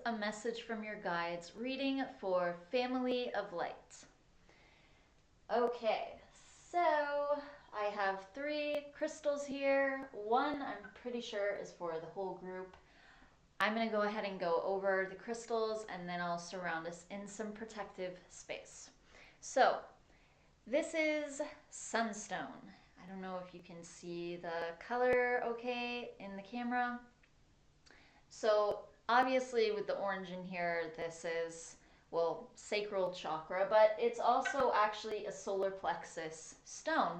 a message from your guides reading for Family of Light. Okay, so I have 3 crystals here. One I'm pretty sure is for the whole group. I'm going to go ahead and go over the crystals and then I'll surround us in some protective space. So, this is Sunstone. I don't know if you can see the color okay in the camera. So, obviously, with the orange in here, this is, well, sacral chakra, but it's also actually a solar plexus stone.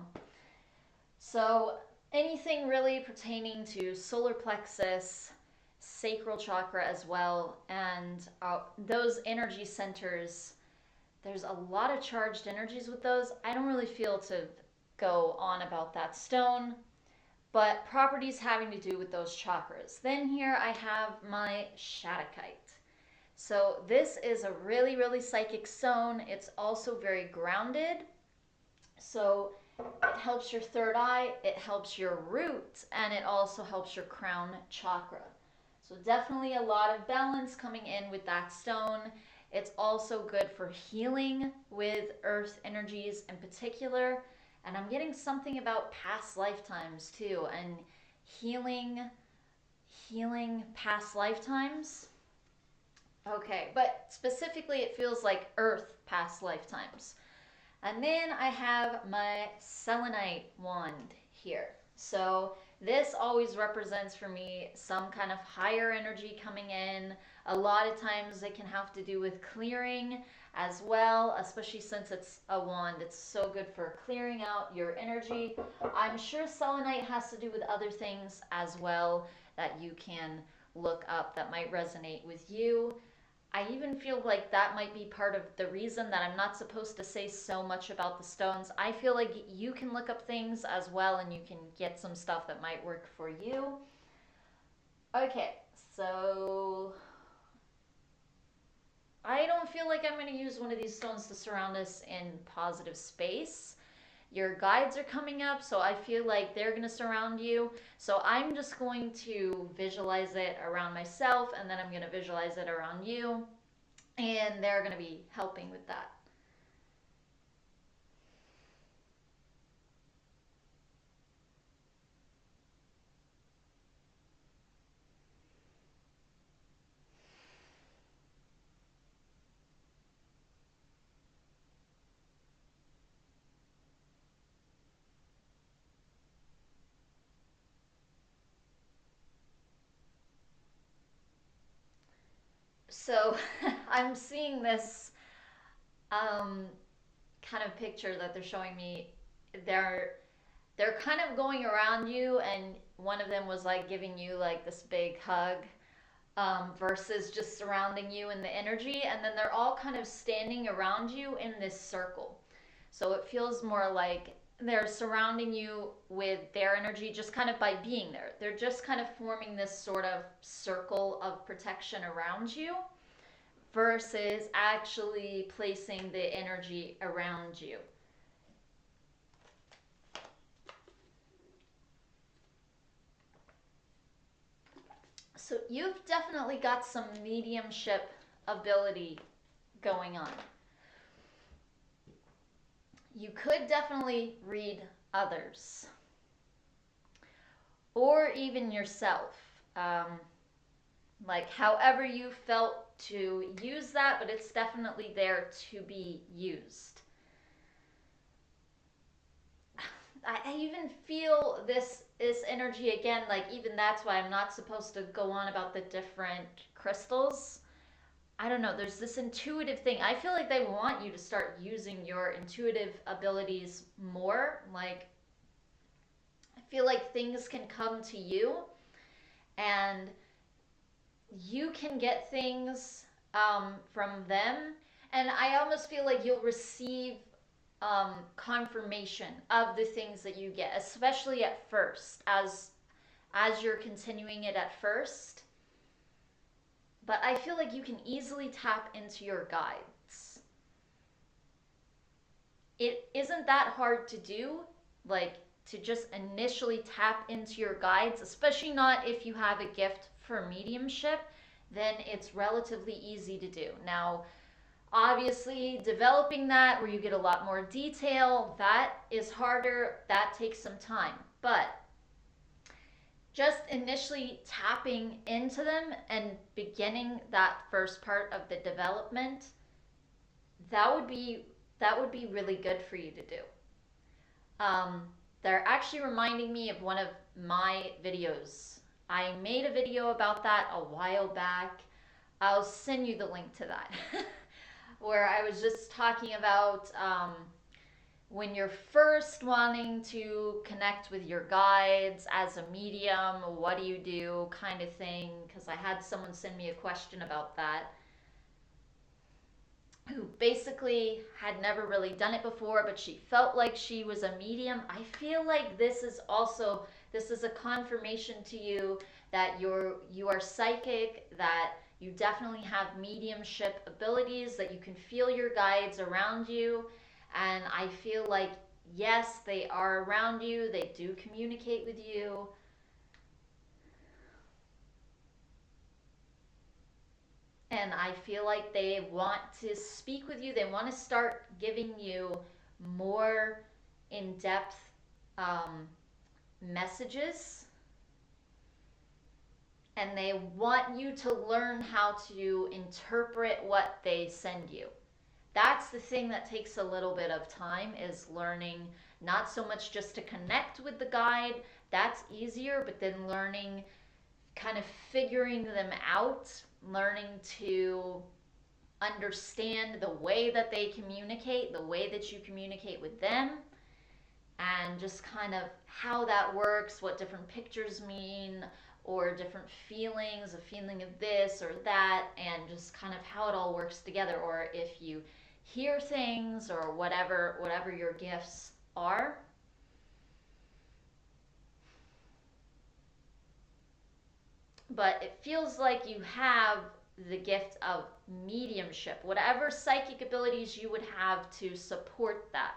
So, anything really pertaining to solar plexus, sacral chakra as well, and those energy centers, there's a lot of charged energies with those. I don't really feel to go on about that stone, but properties having to do with those chakras. Then here I have my Shattuckite. So this is a really, really psychic stone. It's also very grounded. So it helps your third eye, it helps your root, and it also helps your crown chakra. So definitely a lot of balance coming in with that stone. It's also good for healing with earth energies in particular. And I'm getting something about past lifetimes too, and healing past lifetimes. Okay, but specifically it feels like earth past lifetimes. And then I have my selenite wand here. So this always represents for me some kind of higher energy coming in. A lot of times it can have to do with clearing as well, especially since it's a wand. It's so good for clearing out your energy. I'm sure selenite has to do with other things as well that you can look up that might resonate with you. I even feel like that might be part of the reason that I'm not supposed to say so much about the stones. I feel like you can look up things as well and you can get some stuff that might work for you. Okay, so I don't feel like I'm going to use one of these stones to surround us in positive space. Your guides are coming up, so I feel like they're going to surround you. So I'm just going to visualize it around myself, and then I'm going to visualize it around you, and they're going to be helping with that. So I'm seeing this um, kind of picture that they're showing me. They're they're kind of going around you, and one of them was like giving you like this big hug, versus just surrounding you in the energy, and then they're all kind of standing around you in this circle. So it feels more like they're surrounding you with their energy just kind of by being there. They're just kind of forming this sort of circle of protection around you versus actually placing the energy around you. So you've definitely got some mediumship ability going on. You could definitely read others or even yourself. Like however you felt to use that, but it's definitely there to be used. I even feel this energy again, like even that's why I'm not supposed to go on about the different crystals. I don't know, there's this intuitive thing. I feel like they want you to start using your intuitive abilities more. Like, I feel like things can come to you and you can get things from them. And I almost feel like you'll receive confirmation of the things that you get, especially at first, as you're continuing it at first. But I feel like you can easily tap into your guides. It isn't that hard to do, like to just initially tap into your guides, especially not if you have a gift for mediumship. then it's relatively easy to do. Now, obviously, developing that where you get a lot more detail, that is harder, that takes some time. But just initially tapping into them and beginning that first part of the development, that would be really good for you to do. They're actually reminding me of one of my videos. I made a video about that a while back. I'll send you the link to that. Where I was just talking about when you're first wanting to connect with your guides as a medium, what do you do, kind of thing. Because I had someone send me a question about that, who basically had never really done it before, but she felt like she was a medium. I feel like this is a confirmation to you that you are psychic, that you definitely have mediumship abilities, that you can feel your guides around you. And I feel like, yes, they are around you, they do communicate with you. And I feel like they want to speak with you. They want to start giving you more in-depth messages. And they want you to learn how to interpret what they send you. That's the thing that takes a little bit of time, is learning not so much just to connect with the guide. That's easier, but then learning, kind of figuring them out, learning to understand the way that they communicate, the way that you communicate with them, and just kind of how that works, what different pictures mean, or different feelings, a feeling of this or that, and just kind of how it all works together, or if you hear things or whatever your gifts are. But it feels like you have the gift of mediumship, whatever psychic abilities you would have to support that.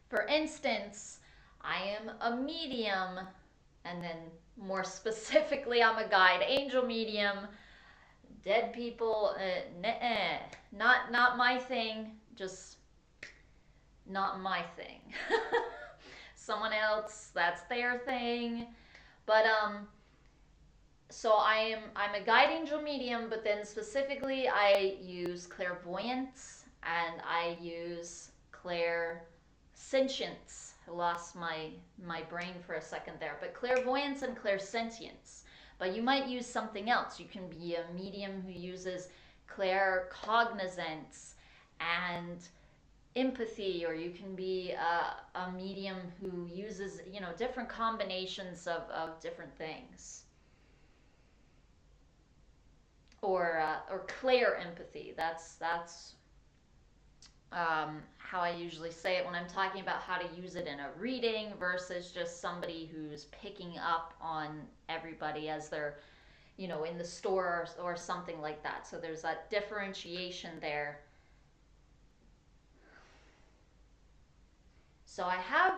For instance, I am a medium, and then more specifically, I'm a guide angel medium. Dead people, not my thing, just not my thing. Someone else, that's their thing. But so I'm a guide angel medium, but then specifically I use clairvoyance and I use clairsentience. I lost my brain for a second there, but clairvoyance and clairsentience. But you might use something else. You can be a medium who uses claircognizance and empathy, or you can be a medium who uses, different combinations of different things. Or clair empathy. That's how I usually say it when I'm talking about how to use it in a reading versus just somebody who's picking up on everybody as they're, in the store or something like that. So there's that differentiation there. So I have,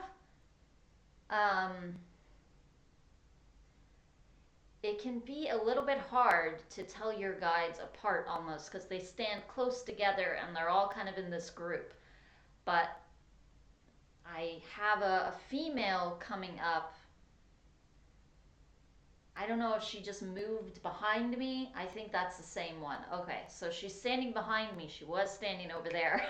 it can be a little bit hard to tell your guides apart almost, because they stand close together and they're all kind of in this group. But I have a female coming up. I don't know if she just moved behind me. I think that's the same one. Okay, so she's standing behind me. She was standing over there.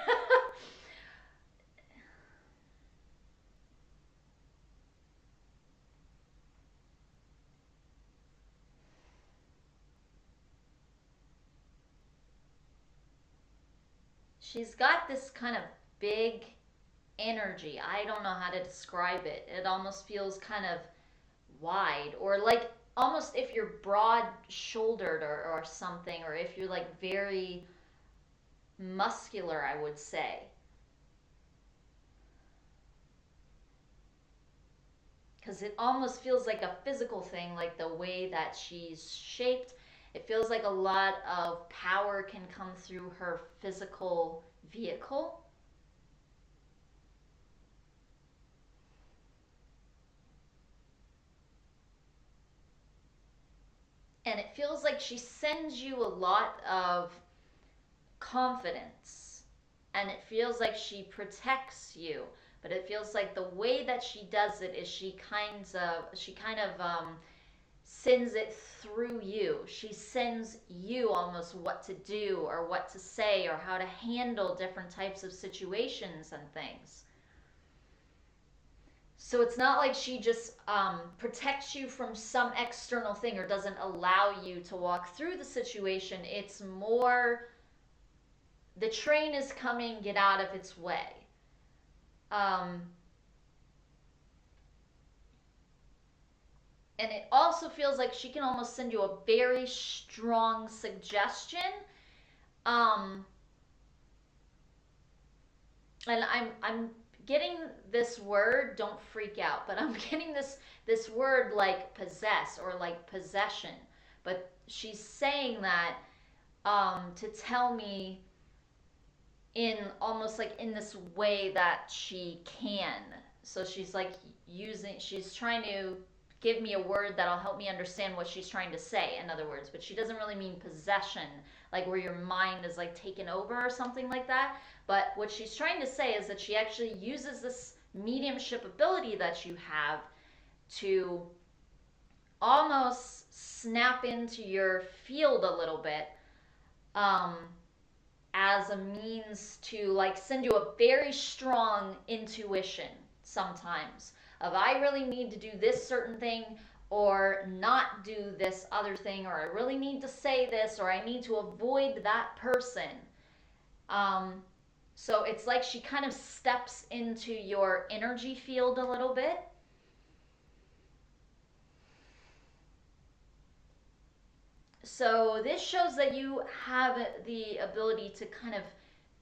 She's got this kind of big energy. I don't know how to describe it. It almost feels kind of wide, or like almost if you're broad shouldered or something, or if you're like very muscular, I would say. Because it almost feels like a physical thing, like the way that she's shaped. It feels like a lot of power can come through her physical vehicle. And it feels like she sends you a lot of confidence, and it feels like she protects you, but it feels like the way that she does it is she kind of sends it through you. She sends you almost what to do or what to say or how to handle different types of situations and things. So it's not like she just protects you from some external thing or doesn't allow you to walk through the situation. It's more the train is coming, get out of its way. And it also feels like she can almost send you a very strong suggestion. And I'm getting this word, don't freak out, but I'm getting this word like possess or like possession. But she's saying that to tell me in almost like in this way that she can. So she's like she's trying to give me a word that'll help me understand what she's trying to say, in other words, but she doesn't really mean possession, like where your mind is like taken over or something like that. But what she's trying to say is that she actually uses this mediumship ability that you have to almost snap into your field a little bit, as a means to like send you a very strong intuition sometimes of I really need to do this certain thing or not do this other thing, or I really need to say this, or I need to avoid that person. So it's like she kind of steps into your energy field a little bit. So this shows that you have the ability to kind of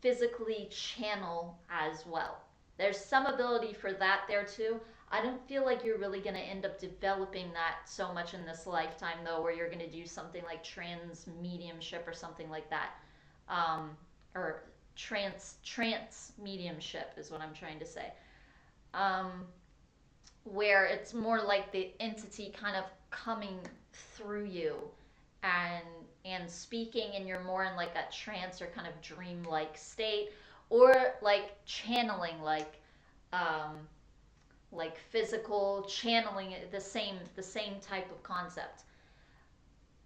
physically channel as well. There's some ability for that there too. I don't feel like you're really going to end up developing that so much in this lifetime, though, where you're going to do something like trans mediumship or something like that. Or trance mediumship is what I'm trying to say. Where it's more like the entity kind of coming through you and speaking, and you're more in like a trance or kind of dream-like state, or like channeling, like physical channeling, the same type of concept.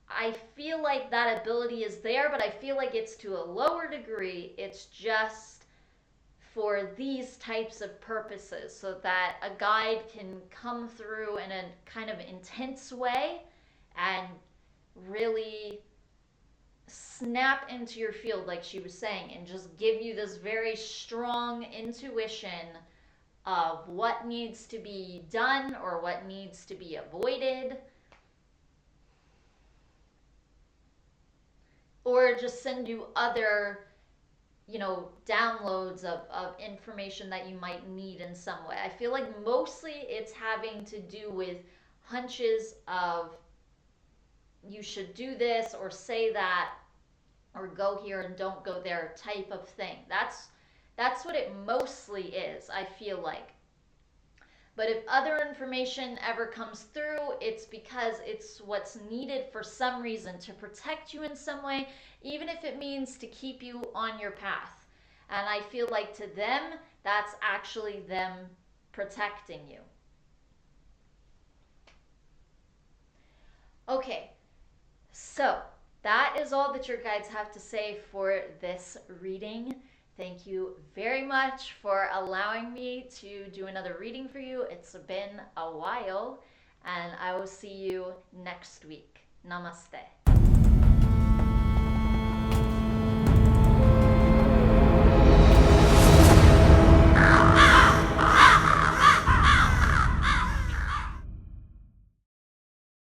I feel like that ability is there, but I feel like it's to a lower degree. It's just for these types of purposes, so that a guide can come through in a kind of intense way and really snap into your field, like she was saying, and just give you this very strong intuition of what needs to be done or what needs to be avoided. Or just send you other, downloads of information that you might need in some way. I feel like mostly it's having to do with hunches of you should do this or say that or go here and don't go there type of thing. That's what it mostly is, I feel like. But if other information ever comes through, it's because it's what's needed for some reason to protect you in some way, even if it means to keep you on your path. And I feel like to them, that's actually them protecting you. Okay, so that is all that your guides have to say for this reading. Thank you very much for allowing me to do another reading for you. It's been a while, and I will see you next week. Namaste.